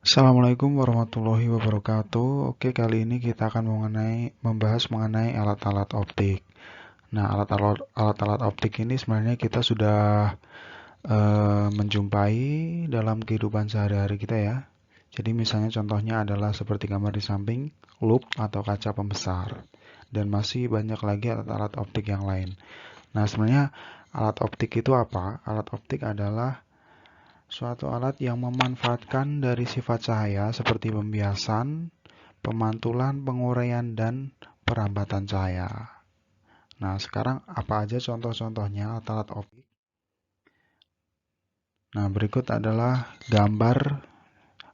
Assalamualaikum warahmatullahi wabarakatuh. Oke, kali ini kita akan membahas mengenai alat-alat optik. Nah, alat-alat optik ini sebenarnya kita sudah menjumpai dalam kehidupan sehari-hari kita ya. Jadi misalnya contohnya adalah seperti gambar di samping, loop atau kaca pembesar. Dan masih banyak lagi alat-alat optik yang lain. Nah, sebenarnya alat optik itu apa? Alat optik adalah suatu alat yang memanfaatkan dari sifat cahaya seperti pembiasan, pemantulan, penguraian, dan perambatan cahaya. Nah, sekarang apa aja contoh-contohnya alat-alat optik? Nah, berikut adalah gambar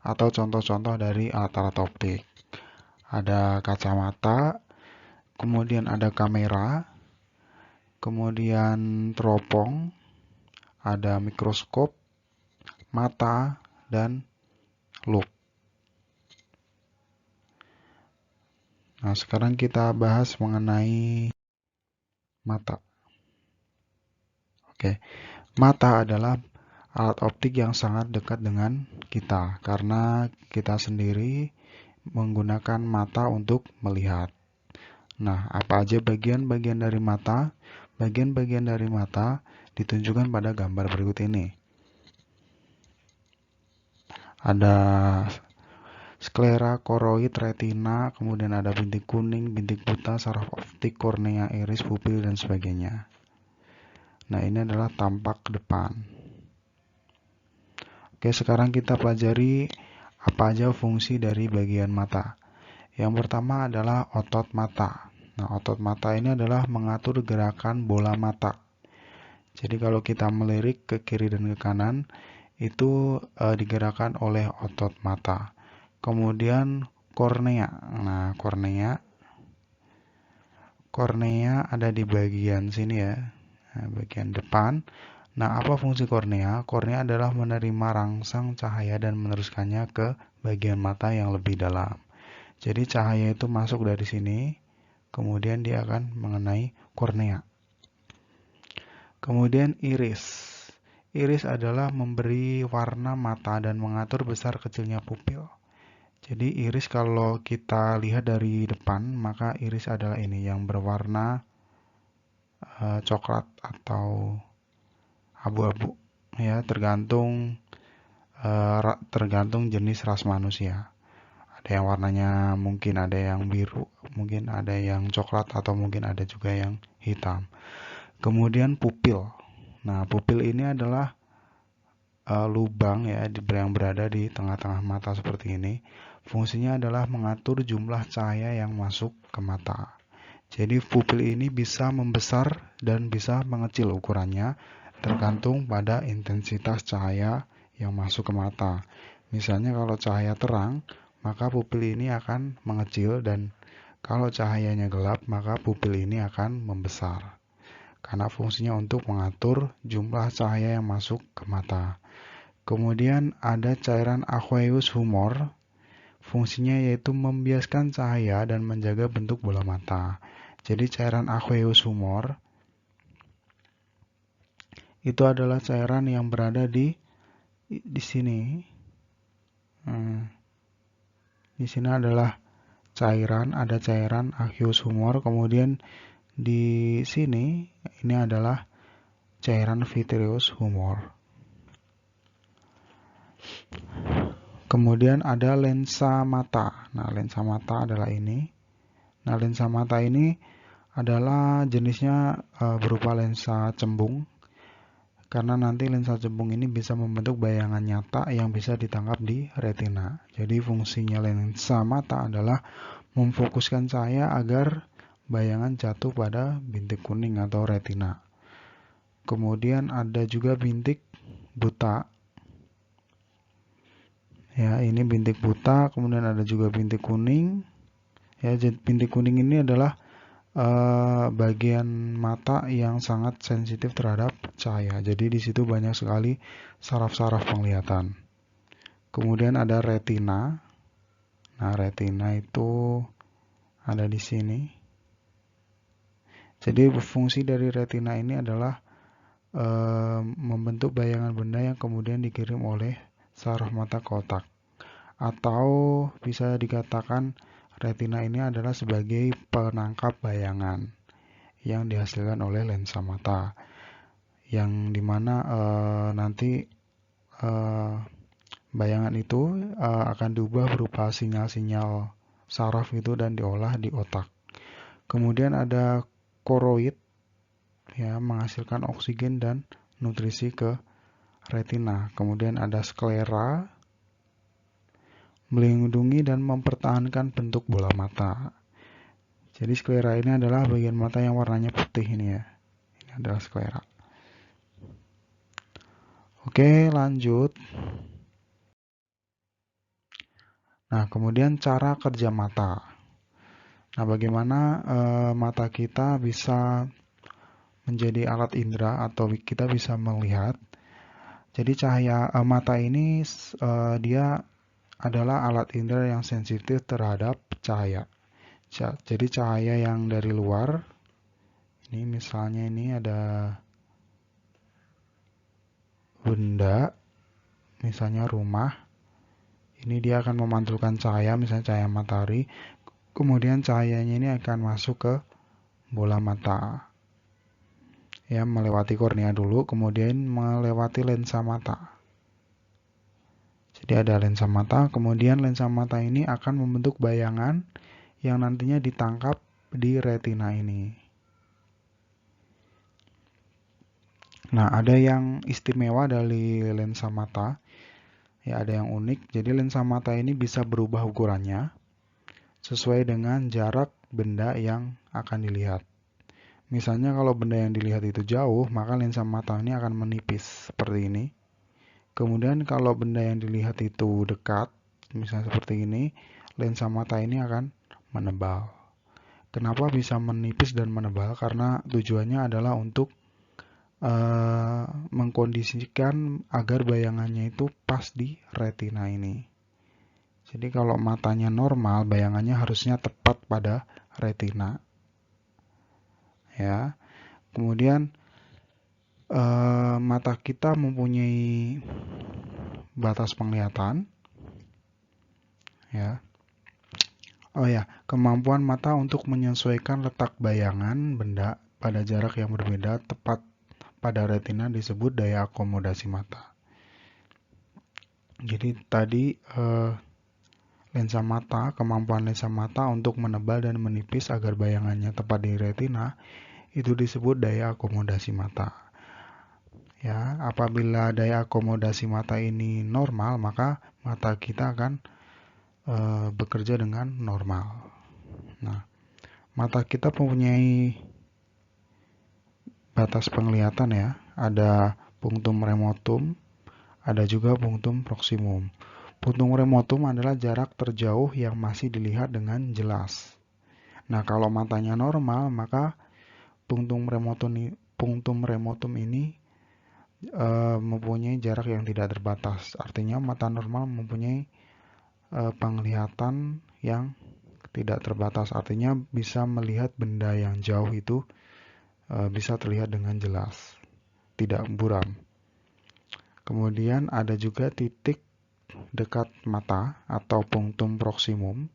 atau contoh-contoh dari alat-alat optik. Ada kacamata, kemudian ada kamera, kemudian teropong, ada mikroskop, mata, dan loop. Nah, sekarang kita bahas mengenai mata. Oke, mata adalah alat optik yang sangat dekat dengan kita karena kita sendiri menggunakan mata untuk melihat. Nah, apa aja bagian-bagian dari mata? Bagian-bagian dari mata ditunjukkan pada gambar berikut ini. Ada sklera, koroid, retina, kemudian ada bintik kuning, bintik buta, saraf optik, kornea, iris, pupil, dan sebagainya. Nah, ini adalah tampak depan. Oke, sekarang kita pelajari apa aja fungsi dari bagian mata. Yang pertama adalah otot mata. Nah, otot mata ini adalah mengatur gerakan bola mata. Jadi kalau kita melirik ke kiri dan ke kanan, itu digerakkan oleh otot mata. Kemudian kornea. Nah, kornea ada di bagian sini ya, nah, bagian depan. Nah, apa fungsi kornea? Kornea adalah menerima rangsang cahaya dan meneruskannya ke bagian mata yang lebih dalam. Jadi cahaya itu masuk dari sini, kemudian dia akan mengenai kornea. Kemudian iris. Iris adalah memberi warna mata dan mengatur besar kecilnya pupil. Jadi iris kalau kita lihat dari depan, maka iris adalah ini yang berwarna coklat atau abu-abu ya, tergantung jenis ras manusia. Ada yang warnanya mungkin ada yang biru, mungkin ada yang coklat, atau mungkin ada juga yang hitam. Kemudian pupil. Nah, pupil ini adalah lubang ya yang berada di tengah-tengah mata seperti ini. Fungsinya adalah mengatur jumlah cahaya yang masuk ke mata. Jadi pupil ini bisa membesar dan bisa mengecil ukurannya tergantung pada intensitas cahaya yang masuk ke mata. Misalnya kalau cahaya terang, maka pupil ini akan mengecil, dan kalau cahayanya gelap, maka pupil ini akan membesar. Karena fungsinya untuk mengatur jumlah cahaya yang masuk ke mata. Kemudian ada cairan aqueous humor. Fungsinya yaitu membiaskan cahaya dan menjaga bentuk bola mata. Jadi cairan aqueous humor itu adalah cairan yang berada di sini. Di sini adalah ada cairan aqueous humor. Kemudian di sini ini adalah cairan vitreous humor. Kemudian ada lensa mata. Nah, lensa mata adalah ini. Nah, lensa mata ini adalah jenisnya berupa lensa cembung. Karena nanti lensa cembung ini bisa membentuk bayangan nyata yang bisa ditangkap di retina. Jadi fungsinya lensa mata adalah memfokuskan cahaya agar bayangan jatuh pada bintik kuning atau retina. Kemudian ada juga bintik buta. Ya, ini bintik buta, kemudian ada juga bintik kuning. Ya, bintik kuning ini adalah bagian mata yang sangat sensitif terhadap cahaya. Jadi di situ banyak sekali saraf-saraf penglihatan. Kemudian ada retina. Nah, retina itu ada di sini. Jadi fungsi dari retina ini adalah membentuk bayangan benda yang kemudian dikirim oleh saraf mata ke otak. atau bisa dikatakan retina ini adalah sebagai penangkap bayangan yang dihasilkan oleh lensa mata, yang dimana nanti bayangan itu akan diubah berupa sinyal-sinyal saraf itu dan diolah di otak. Kemudian ada koroid, ya, menghasilkan oksigen dan nutrisi ke retina. Kemudian ada sklera, melindungi dan mempertahankan bentuk bola mata. Jadi sklera ini adalah bagian mata yang warnanya putih ini ya. Ini adalah sklera. Oke, lanjut. Nah, kemudian cara kerja mata. Nah, bagaimana mata kita bisa menjadi alat indera atau kita bisa melihat. Jadi cahaya mata ini dia adalah alat indera yang sensitif terhadap cahaya. Jadi cahaya yang dari luar, ini misalnya ini ada benda, misalnya rumah, ini dia akan memantulkan cahaya, misalnya cahaya matahari, kemudian cahayanya ini akan masuk ke bola mata, ya, melewati kornea dulu, kemudian melewati lensa mata. Jadi ada lensa mata, kemudian lensa mata ini akan membentuk bayangan yang nantinya ditangkap di retina ini. Nah, ada yang istimewa dari lensa mata, ya, ada yang unik. Jadi lensa mata ini bisa berubah ukurannya sesuai dengan jarak benda yang akan dilihat. Misalnya kalau benda yang dilihat itu jauh, maka lensa mata ini akan menipis seperti ini. Kemudian kalau benda yang dilihat itu dekat, misalnya seperti ini, lensa mata ini akan menebal. Kenapa bisa menipis dan menebal? Karena tujuannya adalah untuk mengkondisikan agar bayangannya itu pas di retina ini. Jadi kalau matanya normal, bayangannya harusnya tepat pada retina. Ya. Kemudian mata kita mempunyai batas penglihatan. Ya. Oh ya, kemampuan mata untuk menyesuaikan letak bayangan benda pada jarak yang berbeda tepat pada retina disebut daya akomodasi mata. Jadi tadi lensa mata, kemampuan lensa mata untuk menebal dan menipis agar bayangannya tepat di retina itu disebut daya akomodasi mata. Ya, apabila daya akomodasi mata ini normal, maka mata kita akan bekerja dengan normal. Nah, mata kita mempunyai batas penglihatan ya, ada punctum remotum, ada juga punctum proximum. Punctum remotum adalah jarak terjauh yang masih dilihat dengan jelas. Nah, kalau matanya normal, maka punctum remotum ini mempunyai jarak yang tidak terbatas. Artinya mata normal mempunyai penglihatan yang tidak terbatas. Artinya bisa melihat benda yang jauh itu bisa terlihat dengan jelas, tidak buram. Kemudian ada juga titik dekat mata atau punctum proximum,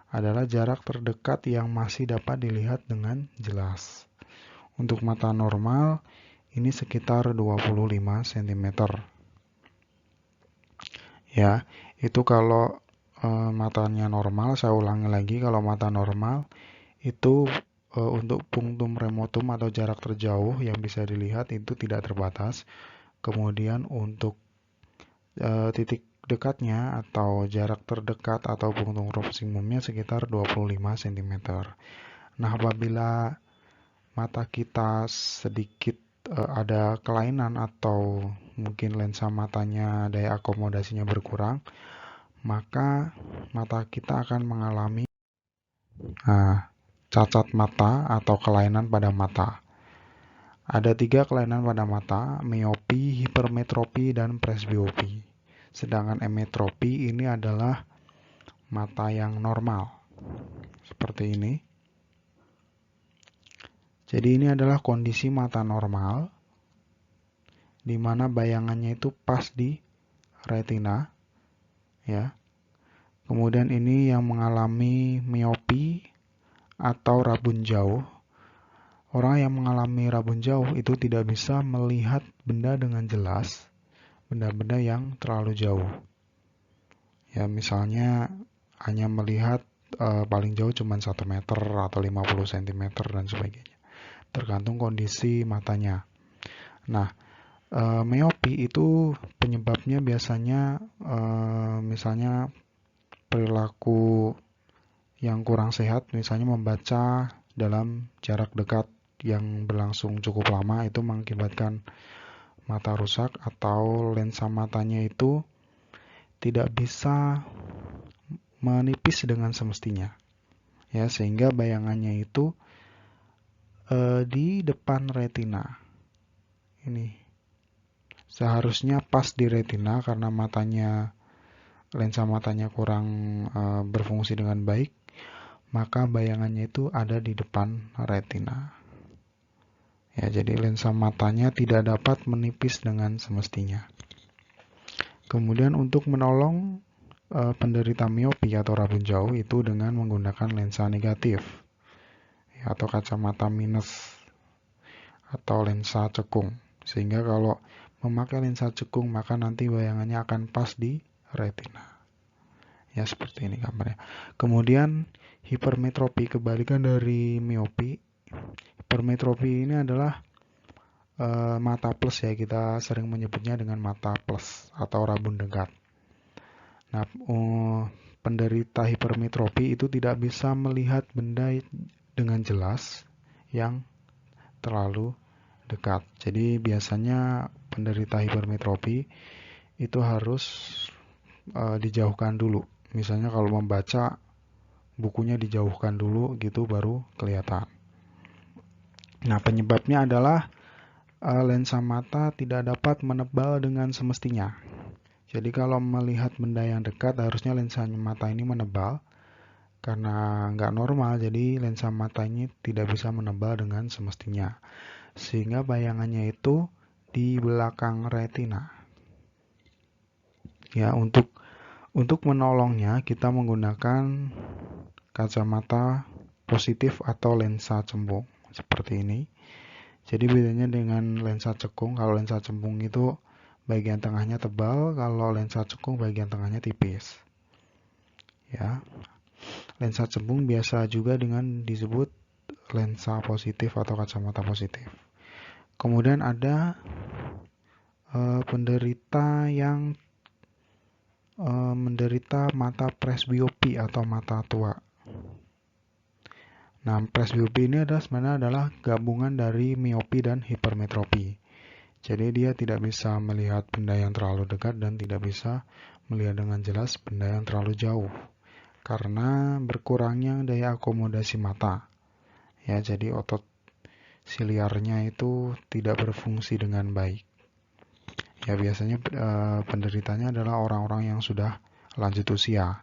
adalah jarak terdekat yang masih dapat dilihat dengan jelas. Untuk mata normal ini sekitar 25 cm. Ya, itu kalau matanya normal. Saya ulangi lagi, kalau mata normal itu untuk punctum remotum atau jarak terjauh yang bisa dilihat itu tidak terbatas. Kemudian untuk titik dekatnya atau jarak terdekat atau punctum proximumnya sekitar 25 cm. Nah, apabila mata kita sedikit ada kelainan atau mungkin lensa matanya daya akomodasinya berkurang, maka mata kita akan mengalami cacat mata atau kelainan pada mata. Ada 3 kelainan pada mata, miopi, hipermetropi, dan presbiopi. Sedangkan emetropi ini adalah mata yang normal, seperti ini. Jadi ini adalah kondisi mata normal, di mana bayangannya itu pas di retina, ya. Kemudian ini yang mengalami miopi atau rabun jauh. Orang yang mengalami rabun jauh itu tidak bisa melihat benda dengan jelas, benda-benda yang terlalu jauh. Ya, misalnya hanya melihat paling jauh cuma 1 meter atau 50 cm dan sebagainya. Tergantung kondisi matanya. Nah, miopi itu penyebabnya biasanya misalnya perilaku yang kurang sehat, misalnya membaca dalam jarak dekat yang berlangsung cukup lama itu mengakibatkan mata rusak atau lensa matanya itu tidak bisa menipis dengan semestinya. Ya, sehingga bayangannya itu di depan retina. Ini seharusnya pas di retina karena lensa matanya kurang berfungsi dengan baik, maka bayangannya itu ada di depan retina. Ya, jadi lensa matanya tidak dapat menipis dengan semestinya. Kemudian untuk menolong penderita miopi atau rabun jauh itu dengan menggunakan lensa negatif ya, atau kacamata minus atau lensa cekung. Sehingga kalau memakai lensa cekung maka nanti bayangannya akan pas di retina. Ya, seperti ini gambarnya. Kemudian hipermetropi, kebalikan dari miopi. Hipermetropi ini adalah mata plus ya, kita sering menyebutnya dengan mata plus atau rabun dekat. Nah, penderita hipermetropi itu tidak bisa melihat benda dengan jelas yang terlalu dekat. Jadi biasanya penderita hipermetropi itu harus dijauhkan dulu. Misalnya kalau membaca bukunya dijauhkan dulu gitu baru kelihatan. Nah, penyebabnya adalah lensa mata tidak dapat menebal dengan semestinya. Jadi kalau melihat benda yang dekat harusnya lensa mata ini menebal. Karena nggak normal, jadi lensa mata ini tidak bisa menebal dengan semestinya. Sehingga bayangannya itu di belakang retina. Ya, untuk menolongnya kita menggunakan kacamata positif atau lensa cembung seperti ini. Jadi bedanya dengan lensa cekung, kalau lensa cembung itu bagian tengahnya tebal, kalau lensa cekung bagian tengahnya tipis. Ya. Lensa cembung biasa juga dengan disebut lensa positif atau kacamata positif. Kemudian ada penderita yang menderita mata presbiopi atau mata tua. Nah, presbiopi ini sebenarnya adalah gabungan dari miopi dan hipermetropi. Jadi dia tidak bisa melihat benda yang terlalu dekat dan tidak bisa melihat dengan jelas benda yang terlalu jauh karena berkurangnya daya akomodasi mata. Ya, jadi otot siliarnya itu tidak berfungsi dengan baik. Ya, biasanya penderitanya adalah orang-orang yang sudah lanjut usia.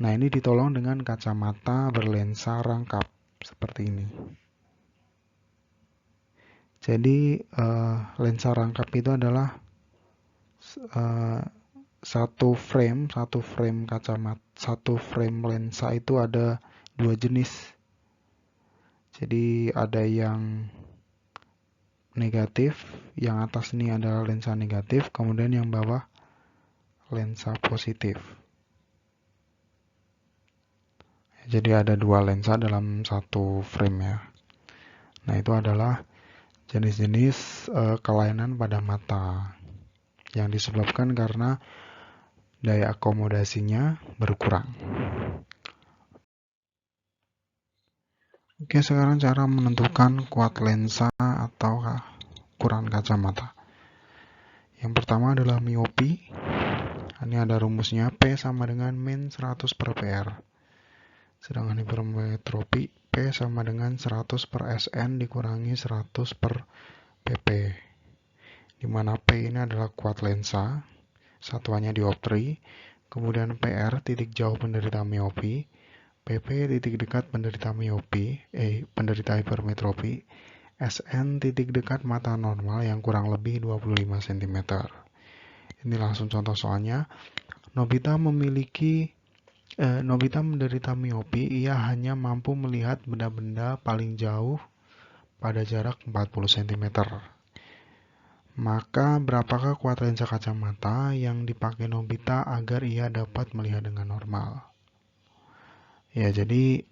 Nah, ini ditolong dengan kacamata berlensa rangkap seperti ini. Jadi lensa rangkap itu adalah satu frame kacamata, satu frame lensa itu ada 2 jenis. Jadi ada yang negatif, yang atas ini adalah lensa negatif, kemudian yang bawah lensa positif. Jadi ada 2 lensa dalam satu frame ya. Nah, itu adalah jenis-jenis kelainan pada mata yang disebabkan karena daya akomodasinya berkurang. Oke, sekarang cara menentukan kuat lensa atau ukuran kacamata. Yang pertama adalah miopi. Ini ada rumusnya, P sama dengan min 100 per PR. Sedangkan hipermetropi, P sama dengan 100 per SN dikurangi 100 per PP. Dimana P ini adalah kuat lensa, satuannya dioptri, kemudian PR titik jauh penderita miopi, PP titik dekat penderita miopi, penderita hipermetropi, SN titik dekat mata normal yang kurang lebih 25 cm. Ini langsung contoh soalnya. Nobita memiliki Nobita menderita miopi, ia hanya mampu melihat benda-benda paling jauh pada jarak 40 cm. Maka berapakah kuat lensa kacamata yang dipakai Nobita agar ia dapat melihat dengan normal? Ya, jadi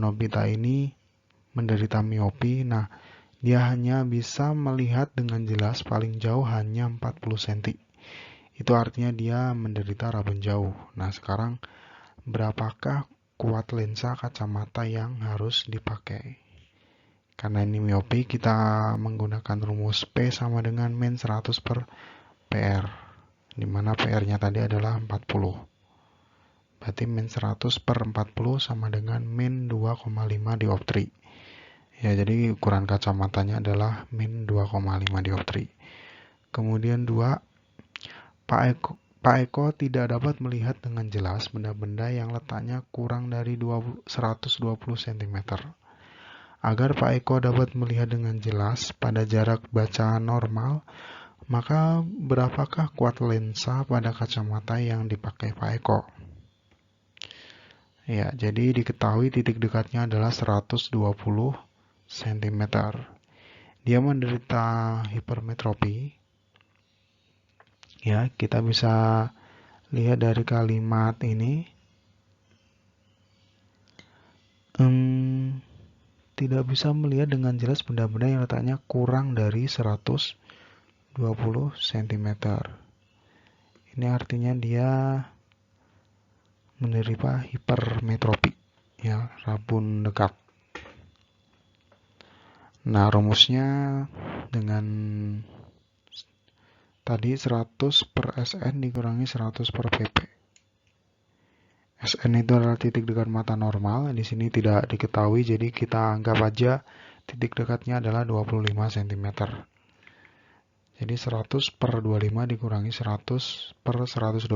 Nobita ini menderita miopi. Nah, dia hanya bisa melihat dengan jelas paling jauh hanya 40 cm. Itu artinya dia menderita rabun jauh. Nah, sekarang berapakah kuat lensa kacamata yang harus dipakai? Karena ini miopi, kita menggunakan rumus P sama dengan min 100 per PR, di mana PR-nya tadi adalah 40. Berarti min 100 per 40 sama dengan min 2,5 dioptri. Ya, jadi ukuran kacamatanya adalah min 2,5 dioptri. Kemudian 2, Pak Eko tidak dapat melihat dengan jelas benda-benda yang letaknya kurang dari 120 cm. Agar Pak Eko dapat melihat dengan jelas pada jarak baca normal, maka berapakah kuat lensa pada kacamata yang dipakai Pak Eko? Ya, jadi diketahui titik dekatnya adalah 120 cm. Dia menderita hipermetropi. Ya, kita bisa lihat dari kalimat ini. Tidak bisa melihat dengan jelas benda-benda yang letaknya kurang dari 120 cm. Ini artinya dia menderita hipermetropi, ya, rabun dekat. Nah, rumusnya dengan tadi 100 per SN dikurangi 100 per PP. SN itu adalah titik dekat mata normal. Di sini tidak diketahui, jadi kita anggap aja titik dekatnya adalah 25 cm. Jadi 100 per 25 dikurangi 100 per 120.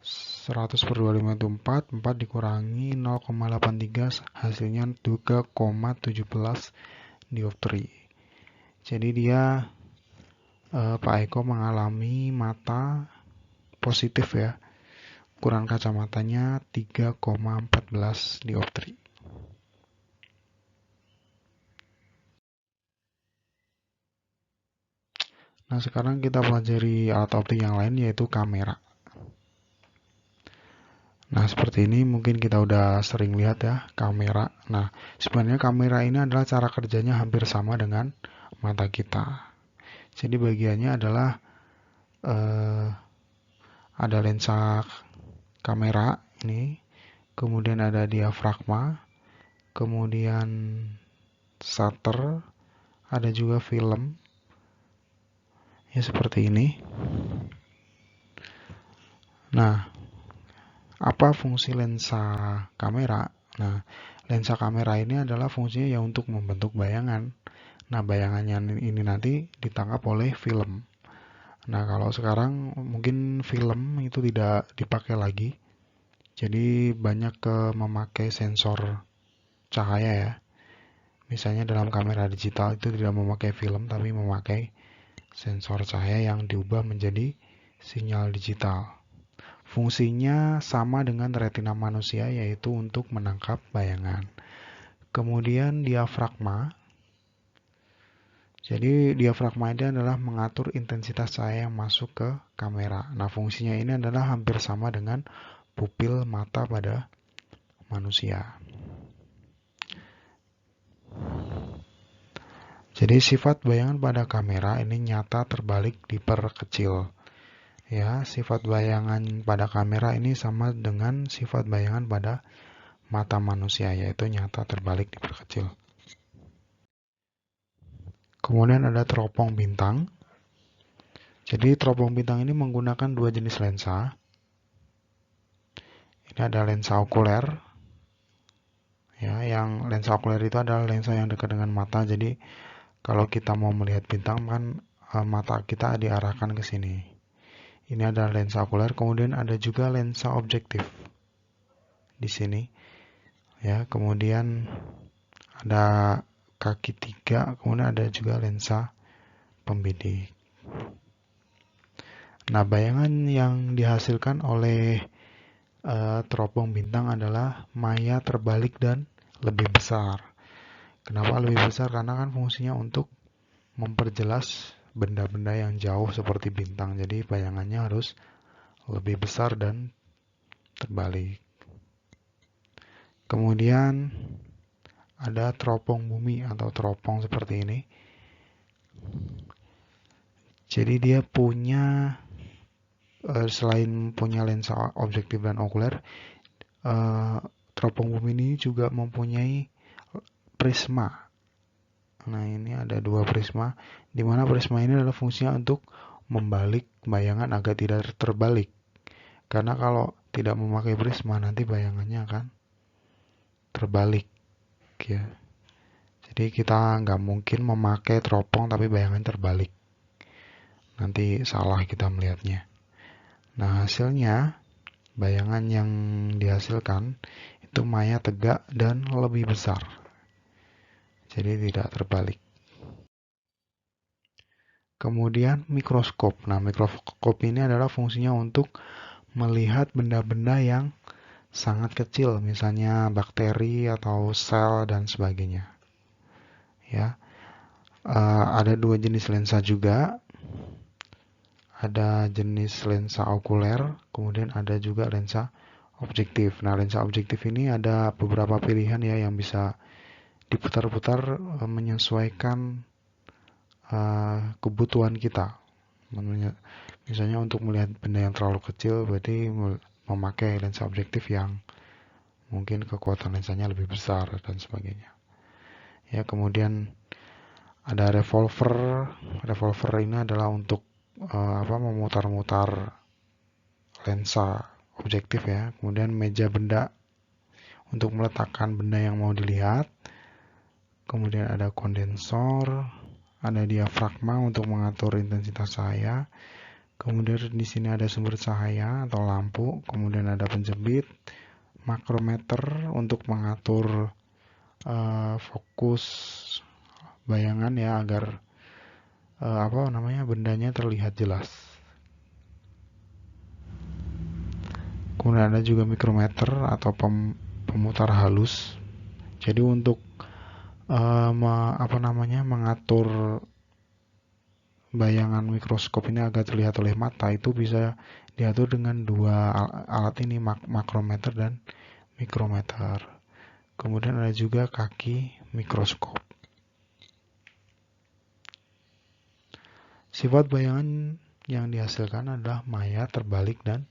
100 per 25 itu 4 dikurangi 0,83, hasilnya 3,17 dioptri. Jadi dia Pak Eko mengalami mata positif, ya. Ukuran kacamatanya 3,14 dioptri. Nah, sekarang kita pelajari alat optik yang lain, yaitu kamera. Nah, seperti ini mungkin kita udah sering lihat, ya, kamera. Nah, sebenarnya kamera ini adalah cara kerjanya hampir sama dengan mata kita. Jadi bagiannya adalah ada lensa kamera ini, kemudian ada diafragma, kemudian shutter, ada juga film, ya, seperti ini. Nah, apa fungsi lensa kamera? Nah, lensa kamera ini adalah fungsinya ya untuk membentuk bayangan. Nah, bayangannya ini nanti ditangkap oleh film. Nah, kalau sekarang mungkin film itu tidak dipakai lagi. Jadi banyak memakai sensor cahaya, ya. Misalnya dalam kamera digital itu tidak memakai film tapi memakai sensor cahaya yang diubah menjadi sinyal digital. Fungsinya sama dengan retina manusia, yaitu untuk menangkap bayangan. Kemudian diafragma. Jadi diafragma ini adalah mengatur intensitas cahaya yang masuk ke kamera. Nah, fungsinya ini adalah hampir sama dengan pupil mata pada manusia. Jadi sifat bayangan pada kamera ini nyata terbalik diperkecil. Ya, sifat bayangan pada kamera ini sama dengan sifat bayangan pada mata manusia, yaitu nyata terbalik diperkecil. Kemudian ada teropong bintang. Jadi teropong bintang ini menggunakan dua jenis lensa. Ini ada lensa okuler. Ya, yang lensa okuler itu adalah lensa yang dekat dengan mata. Jadi kalau kita mau melihat bintang kan mata kita diarahkan ke sini. Ini adalah lensa okuler. Kemudian ada juga lensa objektif di sini. Ya, kemudian ada kaki 3, kemudian ada juga lensa pembidik. Nah, bayangan yang dihasilkan oleh teropong bintang adalah maya terbalik dan lebih besar. Kenapa lebih besar? Karena kan fungsinya untuk memperjelas benda-benda yang jauh seperti bintang. Jadi bayangannya harus lebih besar dan terbalik. Kemudian ada teropong bumi atau teropong seperti ini. Jadi dia punya selain punya lensa objektif dan okuler, teropong bumi ini juga mempunyai prisma. Nah, ini ada dua prisma, di mana prisma ini adalah fungsinya untuk membalik bayangan agar tidak terbalik. Karena kalau tidak memakai prisma, nanti bayangannya akan terbalik, ya. Jadi kita nggak mungkin memakai teropong tapi bayangan terbalik. Nanti salah kita melihatnya. Nah, hasilnya bayangan yang dihasilkan itu maya tegak dan lebih besar. Jadi tidak terbalik. Kemudian mikroskop. Nah, mikroskop ini adalah fungsinya untuk melihat benda-benda yang sangat kecil, misalnya bakteri atau sel dan sebagainya. Ya, ada dua jenis lensa juga. Ada jenis lensa okuler, kemudian ada juga lensa objektif. Nah, lensa objektif ini ada beberapa pilihan ya yang bisa diputar-putar menyesuaikan kebutuhan kita. Misalnya untuk melihat benda yang terlalu kecil, berarti memakai lensa objektif yang mungkin kekuatan lensanya lebih besar dan sebagainya. Ya, kemudian ada revolver. Revolver ini adalah untuk memutar-mutar lensa objektif ya. Kemudian meja benda untuk meletakkan benda yang mau dilihat. Kemudian ada kondensor, ada diafragma untuk mengatur intensitas cahaya. Kemudian di sini ada sumber cahaya atau lampu. Kemudian ada penjepit, makrometer untuk mengatur fokus bayangan ya agar bendanya terlihat jelas. Kemudian ada juga mikrometer atau pemutar halus. Jadi untuk mengatur bayangan mikroskop ini agar terlihat oleh mata itu bisa diatur dengan dua alat ini, makrometer dan mikrometer. Kemudian ada juga kaki mikroskop. Sifat bayangan yang dihasilkan adalah maya terbalik dan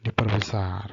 diperbesar.